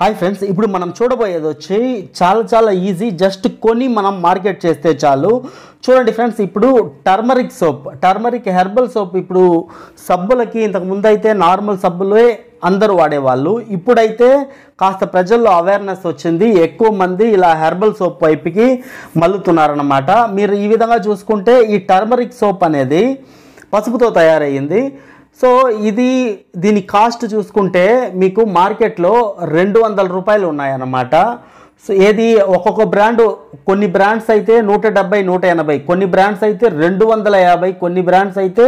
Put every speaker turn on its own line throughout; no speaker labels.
Hi friends, ఇప్పుడు మనం చూడబోయేది వచ్చి చాలా ఈజీ. జస్ట్ కొని మనం మార్కెట్ చేస్తే చాలు. చూడండి ఫ్రెండ్స్, ఇప్పుడు టర్మరిక్ హెర్బల్ సోప్. ఇప్పుడు సబ్బులకి ఇంతకుముందు అయితే నార్మల్ సబ్బులే అందరూ వాడేవాళ్ళు. ఇప్పుడైతే కాస్త ప్రజల్లో అవేర్నెస్ వచ్చింది, ఎక్కువ మంది ఇలా హెర్బల్ సోప్ వైపుకి మల్లుతున్నారన్నమాట. మీరు ఈ విధంగా చూసుకుంటే ఈ టర్మరిక్ సోప్ అనేది పసుపుతో తయారయ్యింది. సో దీని కాస్ట్ చూసుకుంటే మీకు మార్కెట్లో 200 రూపాయలు ఉన్నాయన్నమాట. సో ఒక్కొక్క బ్రాండ్, కొన్ని బ్రాండ్స్ అయితే 170, 180, కొన్ని బ్రాండ్స్ అయితే 250, కొన్ని బ్రాండ్స్ అయితే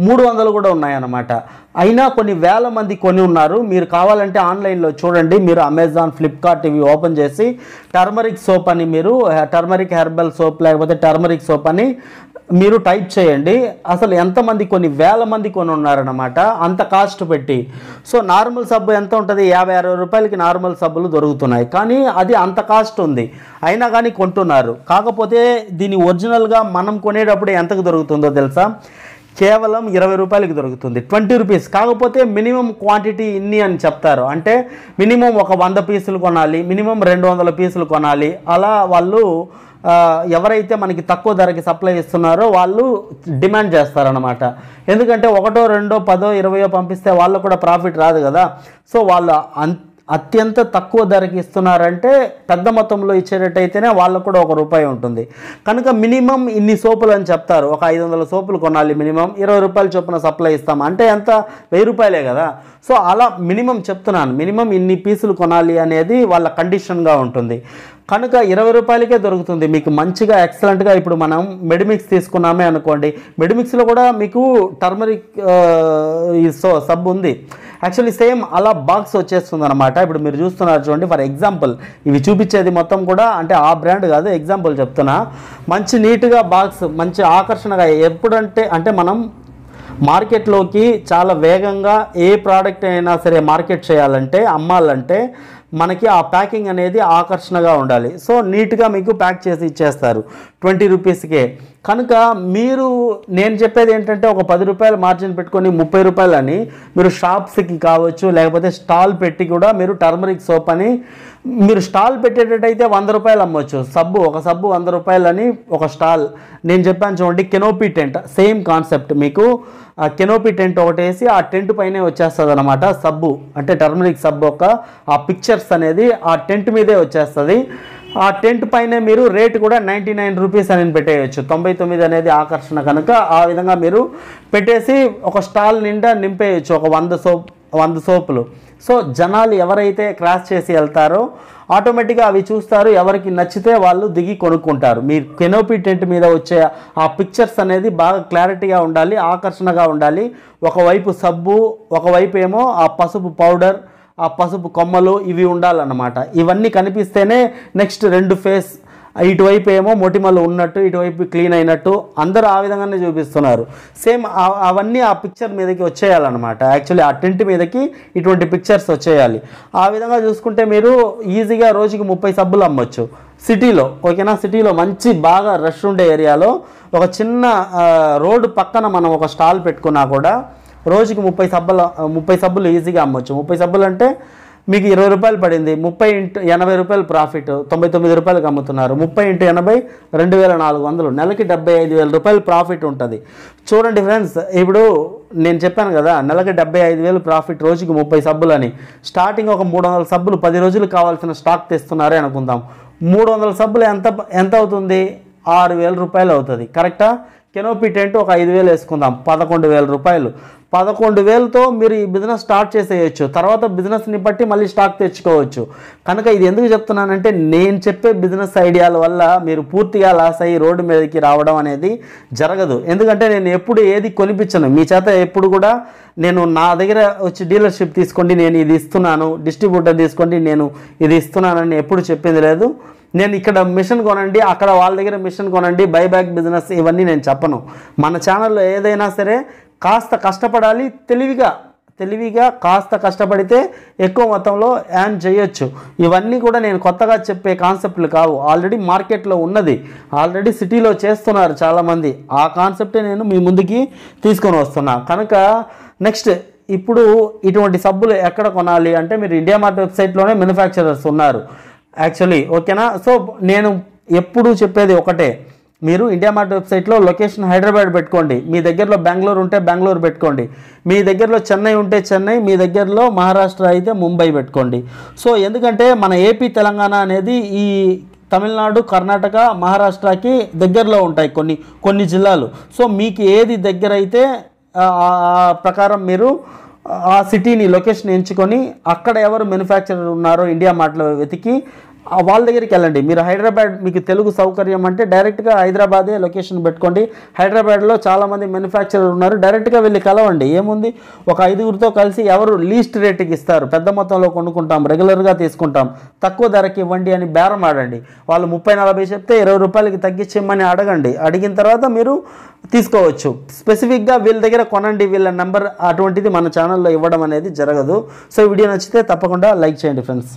300 కూడా ఉన్నాయన్నమాట. అయినా కొన్ని వేల మంది కొని ఉన్నారు. మీరు కావాలంటే ఆన్లైన్లో చూడండి, మీరు అమెజాన్, ఫ్లిప్కార్ట్ ఇవి ఓపెన్ చేసి టర్మరిక్ సోప్ అని మీరు టర్మరిక్ హెర్బల్ సోప్ లేకపోతే టర్మరిక్ సోప్ అని మీరు టైప్ చేయండి. అసలు ఎంతమంది, కొన్ని వేల మంది కొని ఉన్నారన్నమాట అంత కాస్ట్ పెట్టి. సో నార్మల్ సబ్బు ఎంత ఉంటుంది, 50-60 రూపాయలకి నార్మల్ సబ్బులు దొరుకుతున్నాయి, కానీ అది అంత కాస్ట్ ఉంది. అయినా కానీ కొంటున్నారు. కాకపోతే దీని ఒరిజినల్గా మనం కొనేటప్పుడు ఎంతకు దొరుకుతుందో తెలుసా? కేవలం 20 రూపాయలకి దొరుకుతుంది, 20 రూపీస్. కాకపోతే మినిమం క్వాంటిటీ ఇన్ని అని చెప్తారు. అంటే మినిమం ఒక 100 పీసులు కొనాలి, మినిమం 200 పీసులు కొనాలి. అలా వాళ్ళు ఎవరైతే మనకి తక్కువ ధరకి సప్లై ఇస్తున్నారో వాళ్ళు డిమాండ్ చేస్తారనమాట. ఎందుకంటే 1, 2, 10, 20 పంపిస్తే వాళ్ళు కూడా ప్రాఫిట్ రాదు కదా. సో వాళ్ళు అత్యంత తక్కువ ధరకి ఇస్తున్నారంటే పెద్ద మొత్తంలో ఇచ్చేటట్టయితేనే వాళ్ళకు కూడా 1 రూపాయి ఉంటుంది. కనుక మినిమం ఇన్ని సోపులు అని చెప్తారు. ఒక 500 సోపులు కొనాలి, మినిమం 20 రూపాయలు చొప్పున సప్లై ఇస్తాం అంటే ఎంత, 1000 రూపాయలే కదా. సో అలా మినిమం చెప్తున్నాను, మినిమం ఇన్ని పీసులు కొనాలి అనేది వాళ్ళ కండిషన్గా ఉంటుంది. కనుక 20 రూపాయలకే దొరుకుతుంది మీకు మంచిగా, ఎక్సలెంట్గా. ఇప్పుడు మనం మెడిమిక్స్ తీసుకున్నామే అనుకోండి, మెడిమిక్స్లో కూడా మీకు టర్మరిక్ సబ్బు ఉంది. యాక్చువల్లీ సేమ్ అలా బాక్స్ వచ్చేస్తుంది అనమాట. ఇప్పుడు మీరు చూస్తున్నారు చూడండి, ఫర్ ఎగ్జాంపుల్ ఇవి చూపించేది మొత్తం కూడా అంటే ఆ బ్రాండ్ కాదు, ఎగ్జాంపుల్ చెప్తున్నా. మంచి నీట్గా బాక్స్, మంచి ఆకర్షణగా. ఎప్పుడంటే అంటే మనం మార్కెట్లోకి చాలా వేగంగా ఏ ప్రోడక్ట్ అయినా సరే మార్కెట్ చేయాలంటే, అమ్మాలంటే మనకి ఆ ప్యాకింగ్ అనేది ఆకర్షణగా ఉండాలి. సో నీట్గా మీకు ప్యాక్ చేసి ఇచ్చేస్తారు 20 రూపీస్కే. కనుక నేను చెప్పేది ఏంటంటే, ఒక 10 రూపాయలు మార్జిన్ పెట్టుకొని 30 రూపాయలని మీరు షాప్స్కి కావచ్చు, లేకపోతే స్టాల్ పెట్టి కూడా మీరు టర్మరిక్ సోప్ అని మీరు స్టాల్ పెట్టేటట్టయితే 100 రూపాయలు అమ్మవచ్చు. ఒక సబ్బు 100 రూపాయలని ఒక స్టాల్. నేను చెప్పాను చూడండి, కెనోపీ టెంట్, సేమ్ కాన్సెప్ట్. మీకు ఆ కెనోపీ టెంట్ ఒకటి వేసి ఆ టెంట్ పైనే వచ్చేస్తుంది అనమాట సబ్బు, అంటే టర్మరిక్ సబ్బు ఆ పిక్చర్స్ అనేది ఆ టెంట్ మీదే వచ్చేస్తుంది. ఆ టెంట్ పైనే మీరు రేట్ కూడా 99 రూపీస్ అని పెట్టేయచ్చు. 99 అనేది ఆకర్షణ కనుక ఆ విధంగా మీరు పెట్టేసి ఒక స్టాల్ నిండా నింపేయచ్చు, ఒక 100 సోపులు. సో జనాలు ఎవరైతే క్రాస్ చేసి వెళ్తారో ఆటోమేటిక్గా అవి చూస్తారు, ఎవరికి నచ్చితే వాళ్ళు దిగి కొనుక్కుంటారు. మీరు కెనోపీ టెంట్ మీద వచ్చే ఆ పిక్చర్స్ అనేది బాగా క్లారిటీగా ఉండాలి, ఆకర్షణగా ఉండాలి. ఒకవైపు సబ్బు, ఒకవైపు ఏమో ఆ పసుపు పౌడర్, ఆ పసుపు కొమ్మలు ఇవి ఉండాలన్నమాట. ఇవన్నీ కనిపిస్తేనే నెక్స్ట్ 2 ఫేస్, ఇటువైపు ఏమో మొటిమలు ఉన్నట్టు, ఇటువైపు క్లీన్ అయినట్టు అందరూ ఆ విధంగానే చూపిస్తున్నారు. సేమ్ అవన్నీ ఆ పిక్చర్ మీదకి వచ్చేయాలన్నమాట. యాక్చువల్లీ ఆ టెంట్ మీదకి ఇటువంటి పిక్చర్స్ వచ్చేయాలి. ఆ విధంగా చూసుకుంటే మీరు ఈజీగా రోజుకి 30 సబ్బులు అమ్మొచ్చు సిటీలో. ఓకేనా? సిటీలో మంచి బాగా రష్ ఉండే ఏరియాలో ఒక చిన్న రోడ్డు పక్కన మనం ఒక స్టాల్ పెట్టుకున్నా కూడా రోజుకి 30 సబ్బులు ఈజీగా అమ్మొచ్చు. 30 సబ్బులు అంటే మీకు 20 రూపాయలు పడింది, 30 × 80 రూపాయలు ప్రాఫిట్, 99 రూపాయలకు అమ్ముతున్నారు. 30 × 80 2400, నెలకి 75,000 రూపాయలు ప్రాఫిట్ ఉంటుంది. చూడండి ఫ్రెండ్స్, ఇప్పుడు నేను చెప్పాను కదా నెలకి 75,000 ప్రాఫిట్, రోజుకి 30 సబ్బులు అని. స్టార్టింగ్ ఒక 300 సబ్బులు 10 రోజులకు కావాల్సిన స్టాక్ తెస్తున్నారే అనుకుందాం. 300 సబ్బులు ఎంత అవుతుంది? 6,000 రూపాయలు అవుతుంది. కరెక్టా? కెనోపీ టెంట్ ఒక 5,000 వేసుకుందాం, 11,000 రూపాయలు. 11,000తో మీరు ఈ బిజినెస్ స్టార్ట్ చేసేయచ్చు. తర్వాత బిజినెస్ని బట్టి మళ్ళీ స్టాక్ తెచ్చుకోవచ్చు. కనుక ఇది ఎందుకు చెప్తున్నానంటే, నేను చెప్పే బిజినెస్ ఐడియాల వల్ల మీరు పూర్తిగా లాస్ అయ్యి రోడ్డు మీదకి రావడం అనేది జరగదు. ఎందుకంటే నేను ఎప్పుడు ఏది కొనిపించను మీ చేత. ఎప్పుడు కూడా నేను నా దగ్గర వచ్చి డీలర్షిప్ తీసుకోండి, నేను ఇది ఇస్తున్నాను, డిస్ట్రిబ్యూటర్ తీసుకోండి, నేను ఇది ఇస్తున్నానని ఎప్పుడు చెప్పింది లేదు. నేను ఇక్కడ మిషన్ కొనండి, అక్కడ వాళ్ళ దగ్గర మిషన్ కొనండి, బైబ్యాక్ బిజినెస్ ఇవన్నీ నేను చెప్పను. మన ఛానల్లో ఏదైనా సరే కాస్త కష్టపడాలి, తెలివిగా కాస్త కష్టపడితే ఎక్కువ మొత్తంలో యాన్ చేయొచ్చు. ఇవన్నీ కూడా నేను కొత్తగా చెప్పే కాన్సెప్ట్లు కావు, ఆల్రెడీ మార్కెట్లో ఉన్నది, ఆల్రెడీ సిటీలో చేస్తున్నారు చాలామంది. ఆ కాన్సెప్టే నేను మీ ముందుకి తీసుకొని వస్తున్నా. కనుక నెక్స్ట్ ఇప్పుడు ఇటువంటి సబ్బులు ఎక్కడ కొనాలి అంటే మీరు ఇండియా మార్ట్ వెబ్సైట్లోనే మ్యానుఫ్యాక్చరర్స్ ఉన్నారు యాక్చువల్లీ, ఓకేనా. సో నేను ఎప్పుడు చెప్పేది ఒకటే, మీరు ఇండియా మార్ట్ వెబ్సైట్లో లొకేషన్ హైదరాబాద్ పెట్టుకోండి, మీ దగ్గరలో బెంగళూరు ఉంటే బెంగళూరు పెట్టుకోండి, మీ దగ్గరలో చెన్నై ఉంటే చెన్నై, మీ దగ్గరలో మహారాష్ట్ర అయితే ముంబై పెట్టుకోండి. సో ఎందుకంటే మన ఏపీ తెలంగాణ అనేది ఈ తమిళనాడు, కర్ణాటక, మహారాష్ట్రకి దగ్గరలో ఉంటాయి కొన్ని జిల్లాలు. సో మీకు ఏది దగ్గర అయితే ఆ ప్రకారం మీరు ఆ సిటీని లొకేషన్ ఎంచుకొని అక్కడ ఎవరు మ్యానుఫ్యాక్చరర్ ఉన్నారో ఇండియా మార్ట్లో వెతికి వాళ్ళ దగ్గరికి వెళ్ళండి. మీరు హైదరాబాద్ మీకు తెలుగు సౌకర్యం అంటే డైరెక్ట్గా హైదరాబాదే లొకేషన్ పెట్టుకోండి. హైదరాబాద్లో చాలామంది మ్యానుఫ్యాక్చరర్ ఉన్నారు, డైరెక్ట్గా వెళ్ళి కలవండి. ఏముంది, ఒక 5గురితో కలిసి ఎవరు లీస్ట్ రేటుకి ఇస్తారు, పెద్ద మొత్తంలో కొనుక్కుంటాం, రెగ్యులర్గా తీసుకుంటాం, తక్కువ ధరకి ఇవ్వండి అని బేరం ఆడండి. వాళ్ళు 30-40 చెప్తే 20 రూపాయలకి తగ్గించమని అడగండి. అడిగిన తర్వాత మీరు తీసుకోవచ్చు. స్పెసిఫిక్గా వీళ్ళ దగ్గర కొనండి, వీళ్ళ నెంబర్ అటువంటిది మన ఛానల్లో ఇవ్వడం అనేది జరగదు. సో వీడియో నచ్చితే తప్పకుండా లైక్ చేయండి ఫ్రెండ్స్.